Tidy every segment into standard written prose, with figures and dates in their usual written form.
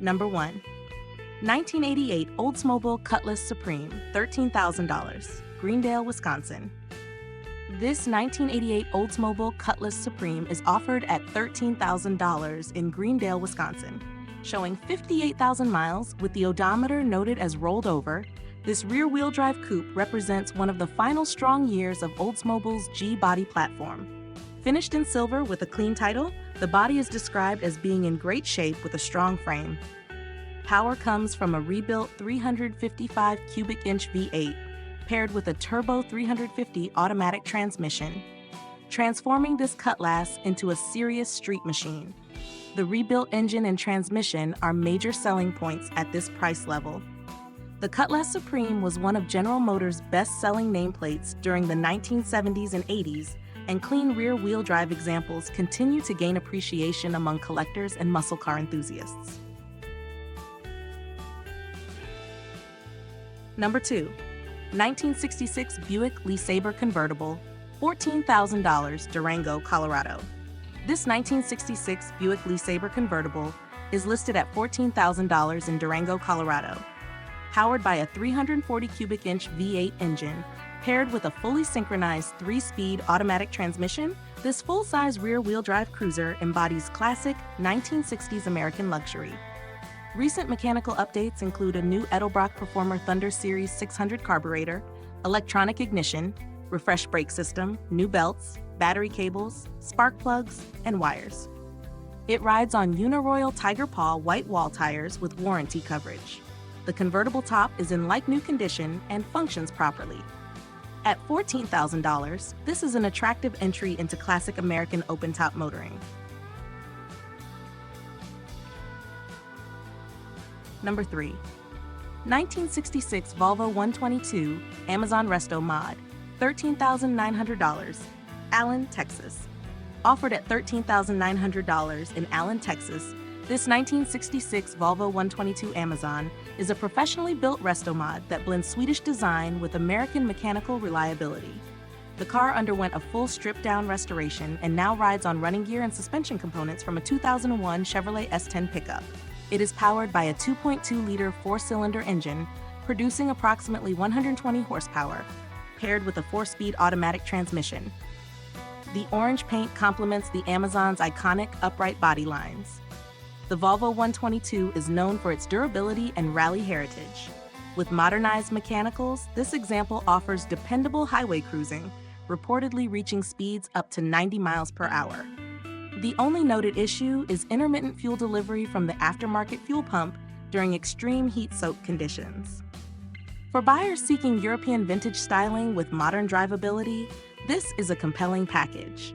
Number 1. 1988 Oldsmobile Cutlass Supreme, $13,000, Greendale, Wisconsin. This 1988 Oldsmobile Cutlass Supreme is offered at $13,000 in Greendale, Wisconsin. Showing 58,000 miles with the odometer noted as rolled over, this rear-wheel drive coupe represents one of the final strong years of Oldsmobile's G-body platform. Finished in silver with a clean title, the body is described as being in great shape with a strong frame. Power comes from a rebuilt 355 cubic inch V8, paired with a turbo 350 automatic transmission, transforming this Cutlass into a serious street machine. The rebuilt engine and transmission are major selling points at this price level. The Cutlass Supreme was one of General Motors' best-selling nameplates during the 1970s and 80s, and clean rear-wheel drive examples continue to gain appreciation among collectors and muscle car enthusiasts. Number 2. 1966 Buick LeSabre Convertible, $14,000, Durango, Colorado. This 1966 Buick LeSabre Convertible is listed at $14,000 in Durango, Colorado. Powered by a 340 cubic inch V8 engine, paired with a fully synchronized 3-speed automatic transmission, this full-size rear-wheel drive cruiser embodies classic 1960s American luxury. Recent mechanical updates include a new Edelbrock Performer Thunder Series 600 carburetor, electronic ignition, refreshed brake system, new belts, battery cables, spark plugs, and wires. It rides on Uniroyal Tiger Paw white wall tires with warranty coverage. The convertible top is in like-new condition and functions properly. At $14,000, this is an attractive entry into classic American open-top motoring. Number 3. 1966 Volvo 122 Amazon Resto Mod, $13,900, Allen, Texas. Offered at $13,900 in Allen, Texas, this 1966 Volvo 122 Amazon is a professionally built resto mod that blends Swedish design with American mechanical reliability. The car underwent a full strip-down restoration and now rides on running gear and suspension components from a 2001 Chevrolet S10 pickup. It is powered by a 2.2-liter four-cylinder engine, producing approximately 120 horsepower, paired with a 4-speed automatic transmission. The orange paint complements the Amazon's iconic upright body lines. The Volvo 122 is known for its durability and rally heritage. With modernized mechanicals, this example offers dependable highway cruising, reportedly reaching speeds up to 90 miles per hour. The only noted issue is intermittent fuel delivery from the aftermarket fuel pump during extreme heat-soaked conditions. For buyers seeking European vintage styling with modern drivability, this is a compelling package.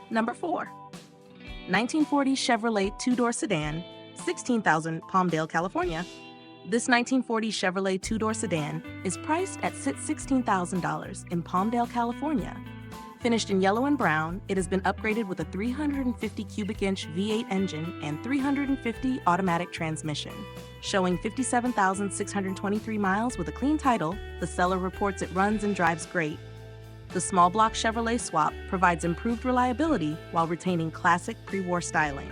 Number 4. 1940 Chevrolet two-door sedan, $16,000, Palmdale, California. This 1940 Chevrolet two-door sedan is priced at $16,000 in Palmdale, California. Finished in yellow and brown, it has been upgraded with a 350 cubic inch V8 engine and 350 automatic transmission. Showing 57,623 miles with a clean title, the seller reports it runs and drives great. The small block Chevrolet swap provides improved reliability while retaining classic pre-war styling.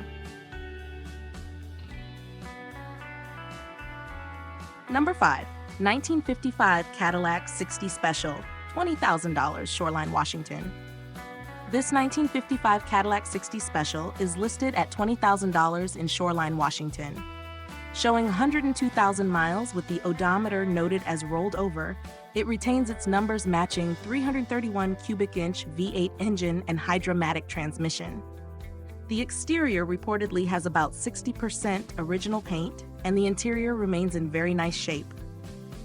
Number 5. 1955 Cadillac 60 Special, $20,000, Shoreline, Washington. This 1955 Cadillac 60 Special is listed at $20,000 in Shoreline, Washington. Showing 102,000 miles with the odometer noted as rolled over, it retains its numbers matching 331 cubic inch V8 engine and Hydra-matic transmission. The exterior reportedly has about 60% original paint, and the interior remains in very nice shape.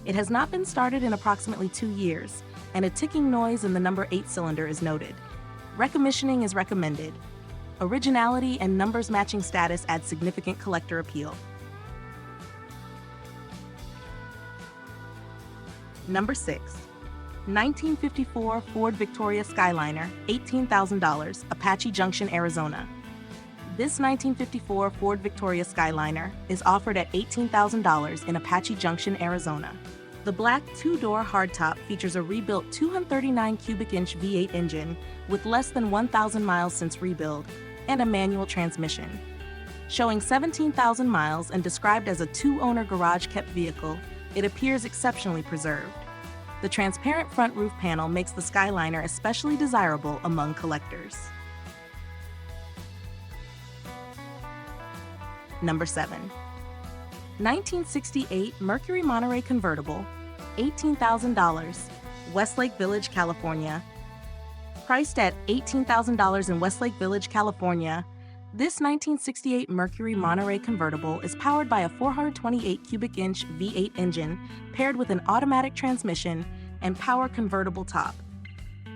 It has not been started in approximately 2 years, and a ticking noise in the number 8 cylinder is noted. Recommissioning is recommended. Originality and numbers matching status add significant collector appeal. Number 6. 1954 Ford Victoria Skyliner, $18,000, Apache Junction, Arizona. This 1954 Ford Victoria Skyliner is offered at $18,000 in Apache Junction, Arizona. The black two-door hardtop features a rebuilt 239 cubic inch V8 engine with less than 1,000 miles since rebuild and a manual transmission. Showing 17,000 miles and described as a two-owner garage-kept vehicle, it appears exceptionally preserved. The transparent front roof panel makes the Skyliner especially desirable among collectors. Number 7. 1968 Mercury Monterey Convertible, $18,000, Westlake Village, California. Priced at $18,000 in Westlake Village, California, this 1968 Mercury Monterey Convertible is powered by a 428 cubic inch V8 engine paired with an automatic transmission and power convertible top.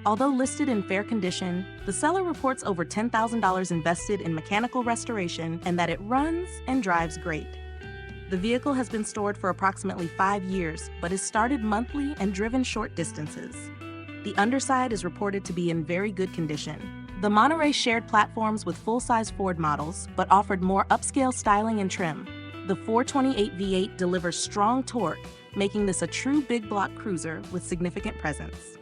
Although listed in fair condition, the seller reports over $10,000 invested in mechanical restoration and that it runs and drives great. The vehicle has been stored for approximately 5 years, but is started monthly and driven short distances. The underside is reported to be in very good condition. The Monterey shared platforms with full-size Ford models, but offered more upscale styling and trim. The 428 V8 delivers strong torque, making this a true big block cruiser with significant presence.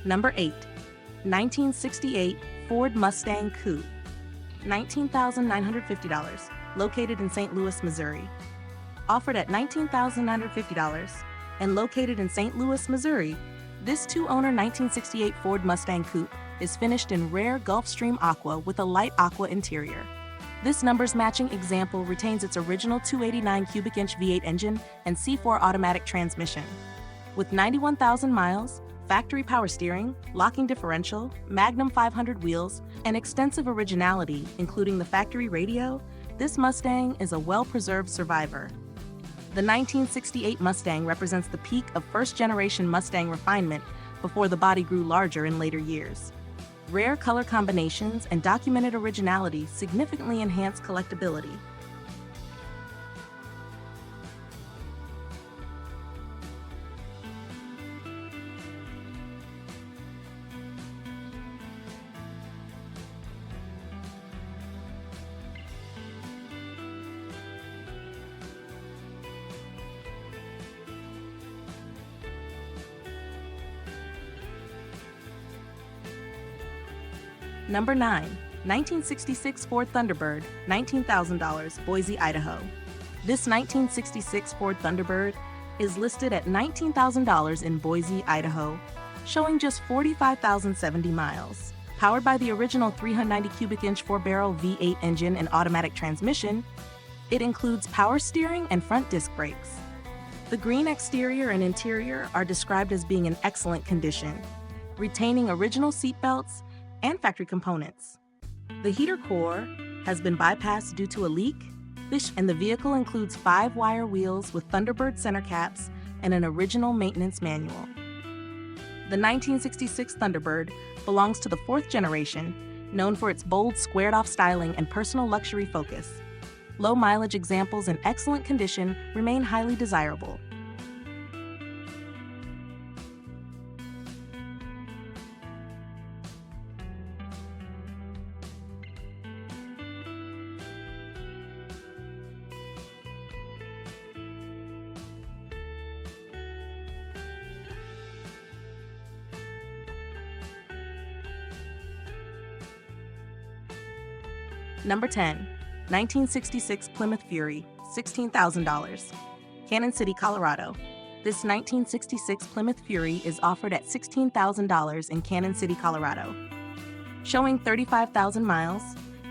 Number 8. 1968 Ford Mustang Coupe, $19,950, located in St. Louis, Missouri. Offered at $19,950 and located in St. Louis, Missouri, this two-owner 1968 Ford Mustang Coupe is finished in rare Gulfstream aqua with a light aqua interior. This numbers-matching example retains its original 289 cubic inch V8 engine and C4 automatic transmission. With 91,000 miles, factory power steering, locking differential, Magnum 500 wheels, and extensive originality, including the factory radio, this Mustang is a well-preserved survivor. The 1968 Mustang represents the peak of first-generation Mustang refinement before the body grew larger in later years. Rare color combinations and documented originality significantly enhance collectability. Number 9. 1966 Ford Thunderbird, $19,000, Boise, Idaho. This 1966 Ford Thunderbird is listed at $19,000 in Boise, Idaho, showing just 45,070 miles. Powered by the original 390 cubic inch 4-barrel V8 engine and automatic transmission, it includes power steering and front disc brakes. The green exterior and interior are described as being in excellent condition, retaining original seat belts and factory components. The heater core has been bypassed due to a leak, and the vehicle includes 5-wire wheels with Thunderbird center caps and an original maintenance manual. The 1966 Thunderbird belongs to the 4th generation, known for its bold squared-off styling and personal luxury focus. Low-mileage examples in excellent condition remain highly desirable. Number 10. 1966 Plymouth Fury, $16,000. Cannon City, Colorado. This 1966 Plymouth Fury is offered at $16,000 in Cannon City, Colorado. Showing 35,000 miles,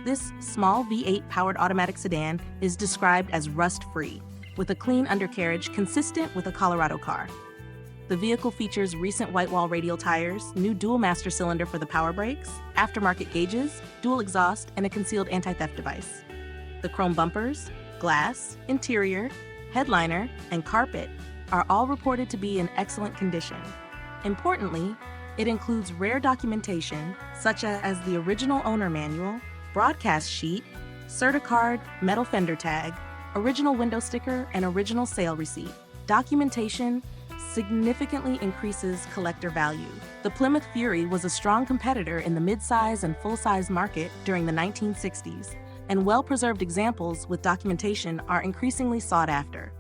this small V8 powered automatic sedan is described as rust-free, with a clean undercarriage consistent with a Colorado car. The vehicle features recent white wall radial tires, new dual master cylinder for the power brakes, aftermarket gauges, dual exhaust, and a concealed anti-theft device. The chrome bumpers, glass, interior, headliner, and carpet are all reported to be in excellent condition. Importantly, it includes rare documentation such as the original owner manual, broadcast sheet, Certicard, metal fender tag, original window sticker, and original sale receipt. Documentation significantly increases collector value. The Plymouth Fury was a strong competitor in the mid-size and full-size market during the 1960s, and well-preserved examples with documentation are increasingly sought after.